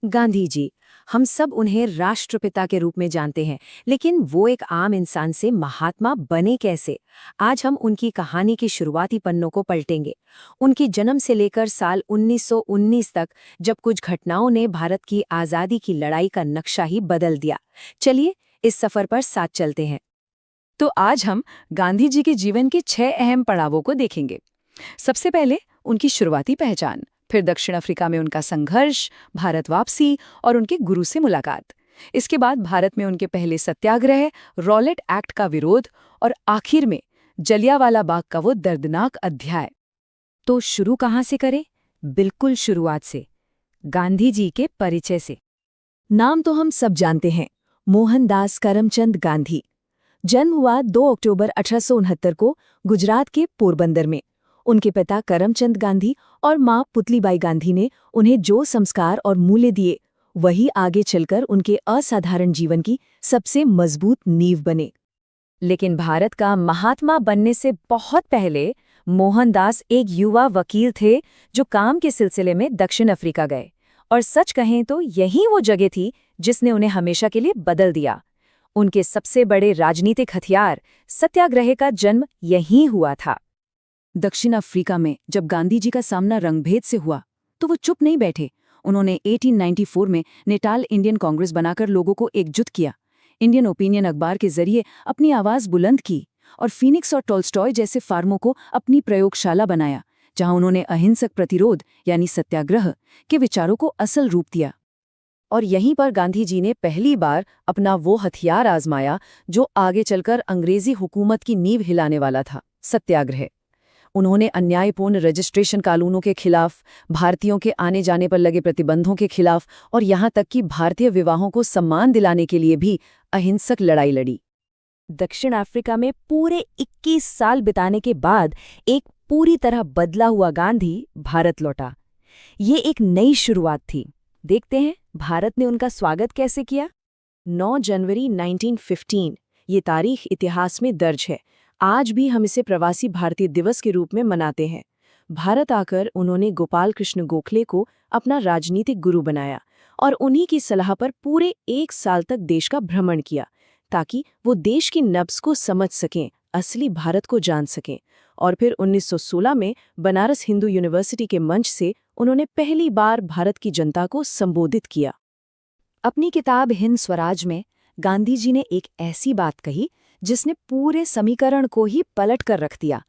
गांधी जी, हम सब उन्हें राष्ट्रपिता के रूप में जानते हैं, लेकिन वो एक आम इंसान से महात्मा बने कैसे? आज हम उनकी कहानी की शुरुआती पन्नों को पलटेंगे। उनके जन्म से लेकर साल 1919 तक, जब कुछ घटनाओं ने भारत की आज़ादी की लड़ाई का नक्शा ही बदल दिया। चलिए, इस सफर पर साथ चलते हैं। तो आज हम गांधी जी के जीवन के 6 अहम पड़ावों को देखेंगे। सबसे पहले उनकी शुरुआती पहचान, फिर दक्षिण अफ्रीका में उनका संघर्ष, भारत वापसी और उनके गुरु से मुलाकात। इसके बाद भारत में उनके पहले सत्याग्रह, रॉलेट एक्ट का विरोध और आखिर में जलियांवाला बाग का वो दर्दनाक अध्याय। तो शुरू कहाँ से करें? बिल्कुल शुरुआत से, गांधी जी के परिचय से। नाम तो हम सब जानते हैं, मोहनदास करमचंद गांधी। जन्म हुआ 2 अक्टूबर 1869 को गुजरात के पोरबंदर में। उनके पिता करमचंद गांधी और मां पुतलीबाई गांधी ने उन्हें जो संस्कार और मूल्य दिए, वही आगे चलकर उनके असाधारण जीवन की सबसे मजबूत नींव बने। लेकिन भारत का महात्मा बनने से बहुत पहले मोहनदास एक युवा वकील थे जो काम के सिलसिले में दक्षिण अफ्रीका गए। और सच कहें तो यही वो जगह थी जिसने उन्हें हमेशा के लिए बदल दिया। उनके सबसे बड़े राजनीतिक हथियार सत्याग्रह का जन्म यहीं हुआ था। दक्षिण अफ्रीका में जब गांधी जी का सामना रंगभेद से हुआ तो वो चुप नहीं बैठे। उन्होंने 1894 में नेटाल इंडियन कांग्रेस बनाकर लोगों को एकजुट किया। इंडियन ओपिनियन अखबार के जरिए अपनी आवाज़ बुलंद की और फीनिक्स और टॉल्स्टॉय जैसे फार्मों को अपनी प्रयोगशाला बनाया, जहां उन्होंने अहिंसक प्रतिरोध यानी सत्याग्रह के विचारों को असल रूप दिया। और यहीं पर गांधी जी ने पहली बार अपना वो हथियार आजमाया जो आगे चलकर अंग्रेजी हुकूमत की नींव हिलाने वाला था, सत्याग्रह। उन्होंने अन्यायपूर्ण रजिस्ट्रेशन कानूनों के खिलाफ, भारतीयों के आने जाने पर लगे प्रतिबंधों के खिलाफ और यहाँ तक कि भारतीय विवाहों को सम्मान दिलाने के लिए भी अहिंसक लड़ाई लड़ी। दक्षिण अफ्रीका में पूरे 21 साल बिताने के बाद एक पूरी तरह बदला हुआ गांधी भारत लौटा। ये एक नई शुरुआत थी। देखते हैं भारत ने उनका स्वागत कैसे किया। 9 जनवरी 1915, ये तारीख इतिहास में दर्ज है। आज भी हम इसे प्रवासी भारतीय दिवस के रूप में मनाते हैं। भारत आकर उन्होंने गोपाल कृष्ण गोखले को अपना राजनीतिक गुरु बनाया और उन्हीं की सलाह पर पूरे 1 साल तक देश का भ्रमण किया, ताकि वो देश की नब्ज को समझ सकें, असली भारत को जान सकें। और फिर 1916 में बनारस हिंदू यूनिवर्सिटी के मंच से उन्होंने पहली बार भारत की जनता को संबोधित किया। अपनी किताब हिंद स्वराज में गांधी जी ने एक ऐसी बात कही जिसने पूरे समीकरण को ही पलट कर रख दिया।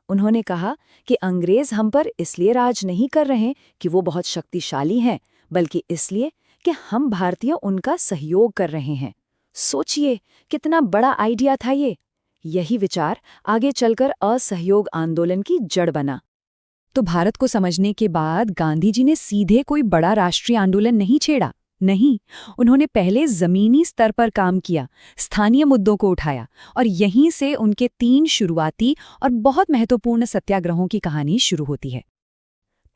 उन्होंने कहा कि अंग्रेज हम पर इसलिए राज नहीं कर रहे कि वो बहुत शक्तिशाली हैं, बल्कि इसलिए कि हम भारतीय उनका सहयोग कर रहे हैं। सोचिए, कितना बड़ा आइडिया था ये। यही विचार आगे चलकर असहयोग आंदोलन की जड़ बना। तो भारत को समझने के बाद गांधी जी ने सीधे कोई बड़ा राष्ट्रीय आंदोलन नहीं छेड़ा। नहीं, उन्होंने पहले जमीनी स्तर पर काम किया, स्थानीय मुद्दों को उठाया और यहीं से उनके 3 शुरुआती और बहुत महत्वपूर्ण सत्याग्रहों की कहानी शुरू होती है।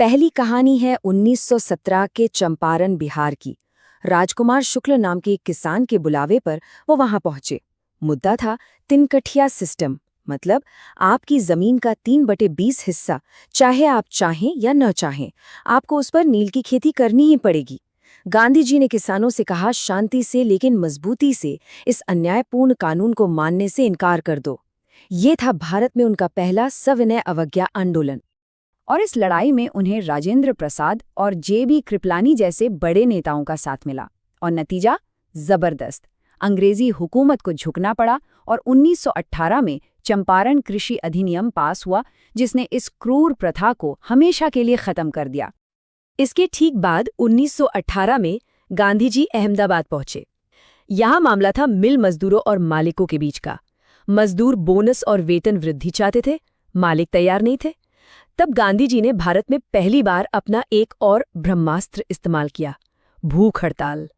पहली कहानी है 1917 के चंपारण, बिहार की। राजकुमार शुक्ल नाम के एक किसान के बुलावे पर वो वहां पहुंचे। मुद्दा था तिनकठिया सिस्टम, मतलब आपकी जमीन का 3/20 हिस्सा, चाहे आप चाहें या न चाहें, आपको उस पर नील की खेती करनी ही पड़ेगी। गांधी जी ने किसानों से कहा, शांति से लेकिन मजबूती से इस अन्यायपूर्ण कानून को मानने से इनकार कर दो। ये था भारत में उनका पहला सविनय अवज्ञा आंदोलन। और इस लड़ाई में उन्हें राजेंद्र प्रसाद और जे.बी. कृपलानी जैसे बड़े नेताओं का साथ मिला और नतीजा जबरदस्त। अंग्रेजी हुकूमत को झुकना पड़ा और 1918 में चंपारण कृषि अधिनियम पास हुआ, जिसने इस क्रूर प्रथा को हमेशा के लिए खत्म कर दिया। इसके ठीक बाद 1918 में गांधी जी अहमदाबाद पहुंचे। यहाँ मामला था मिल मजदूरों और मालिकों के बीच का। मजदूर बोनस और वेतन वृद्धि चाहते थे, मालिक तैयार नहीं थे। तब गांधी जी ने भारत में पहली बार अपना एक और ब्रह्मास्त्र इस्तेमाल किया, भूख हड़ताल।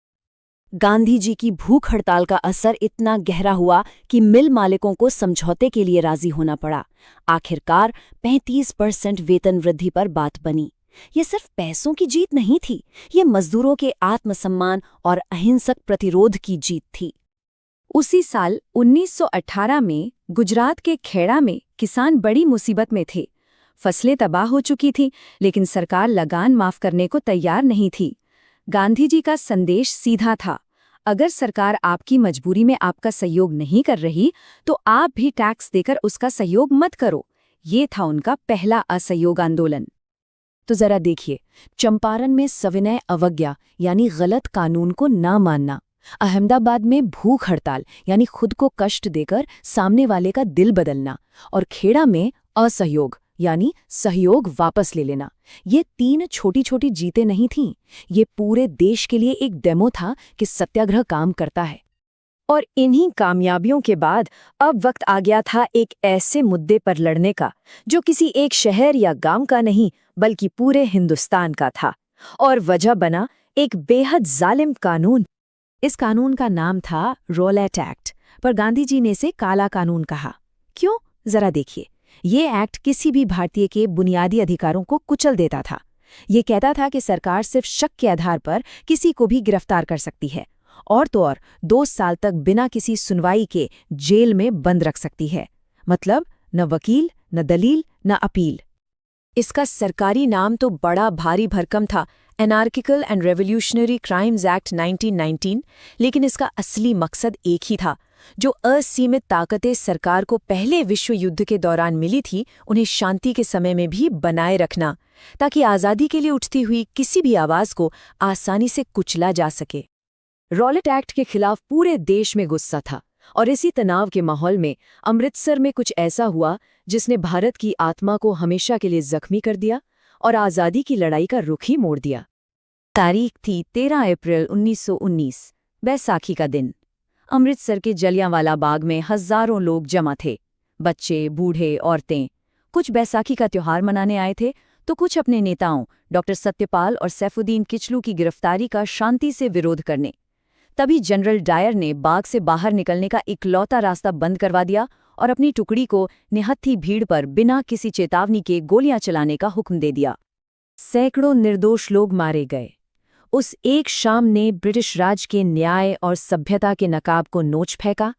गांधी जी की भूख हड़ताल का असर इतना गहरा हुआ कि मिल मालिकों को समझौते के लिए राजी होना पड़ा। आखिरकार 35% वेतन वृद्धि पर बात बनी। ये सिर्फ पैसों की जीत नहीं थी, ये मजदूरों के आत्मसम्मान और अहिंसक प्रतिरोध की जीत थी। उसी साल 1918 में गुजरात के खेड़ा में किसान बड़ी मुसीबत में थे। फसलें तबाह हो चुकी थीं, लेकिन सरकार लगान माफ करने को तैयार नहीं थी। गांधी जी का संदेश सीधा था, अगर सरकार आपकी मजबूरी में आपका सहयोग नहीं कर रही तो आप भी टैक्स देकर उसका सहयोग मत करो। ये था उनका पहला असहयोग आंदोलन। तो जरा देखिए, चंपारण में सविनय अवज्ञा यानी गलत कानून को ना मानना, अहमदाबाद में भूख हड़ताल यानी खुद को कष्ट देकर सामने वाले का दिल बदलना, और खेड़ा में असहयोग यानी सहयोग वापस ले लेना। ये 3 छोटी छोटी जीतें नहीं थीं, ये पूरे देश के लिए एक डेमो था कि सत्याग्रह काम करता है। और इन्हीं कामयाबियों के बाद अब वक्त आ गया था एक ऐसे मुद्दे पर लड़ने का जो किसी एक शहर या गांव का नहीं बल्कि पूरे हिंदुस्तान का था, और वजह बना एक बेहद जालिम कानून। इस कानून का नाम था रॉलेट एक्ट, पर गांधी जी ने इसे काला कानून कहा। क्यों? जरा देखिए। ये एक्ट किसी भी भारतीय के बुनियादी अधिकारों को कुचल देता था। ये कहता था कि सरकार सिर्फ शक के आधार पर किसी को भी गिरफ्तार कर सकती है, और तो और 2 साल तक बिना किसी सुनवाई के जेल में बंद रख सकती है। मतलब न वकील, न दलील, न अपील। इसका सरकारी नाम तो बड़ा भारी भरकम था, anarchical and revolutionary crimes act 1919, लेकिन इसका असली मकसद एक ही था। जो असीमित ताकतें सरकार को पहले विश्व युद्ध के दौरान मिली थी, उन्हें शांति के समय में भी बनाए रखना, ताकि आज़ादी के लिए उठती हुई किसी भी आवाज़ को आसानी से कुचला जा सके। रॉलेट एक्ट के खिलाफ पूरे देश में गुस्सा था, और इसी तनाव के माहौल में अमृतसर में कुछ ऐसा हुआ जिसने भारत की आत्मा को हमेशा के लिए जख्मी कर दिया और आज़ादी की लड़ाई का रुख ही मोड़ दिया। तारीख थी 13 अप्रैल 1919, बैसाखी का दिन। अमृतसर के जलियांवाला बाग में हजारों लोग जमा थे, बच्चे, बूढ़े, औरतें। कुछ बैसाखी का त्योहार मनाने आए थे, तो कुछ अपने नेताओं डॉक्टर सत्यपाल और सैफुद्दीन किचलू की गिरफ्तारी का शांति से विरोध करने। तभी जनरल डायर ने बाग से बाहर निकलने का इकलौता रास्ता बंद करवा दिया और अपनी टुकड़ी को निहत्थी भीड़ पर बिना किसी चेतावनी के गोलियां चलाने का हुक्म दे दिया। सैकड़ों निर्दोष लोग मारे गए। उस एक शाम ने ब्रिटिश राज के न्याय और सभ्यता के नकाब को नोच फेंका,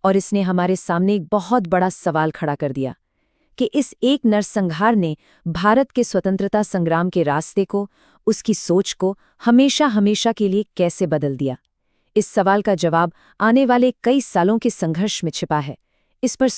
और इसने हमारे सामने एक बहुत बड़ा सवाल खड़ा कर दिया कि इस एक नरसंहार ने भारत के स्वतंत्रता संग्राम के रास्ते को, उसकी सोच को हमेशा हमेशा के लिए कैसे बदल दिया। इस सवाल का जवाब आने वाले कई सालों के संघर्ष में छिपा है। इस पर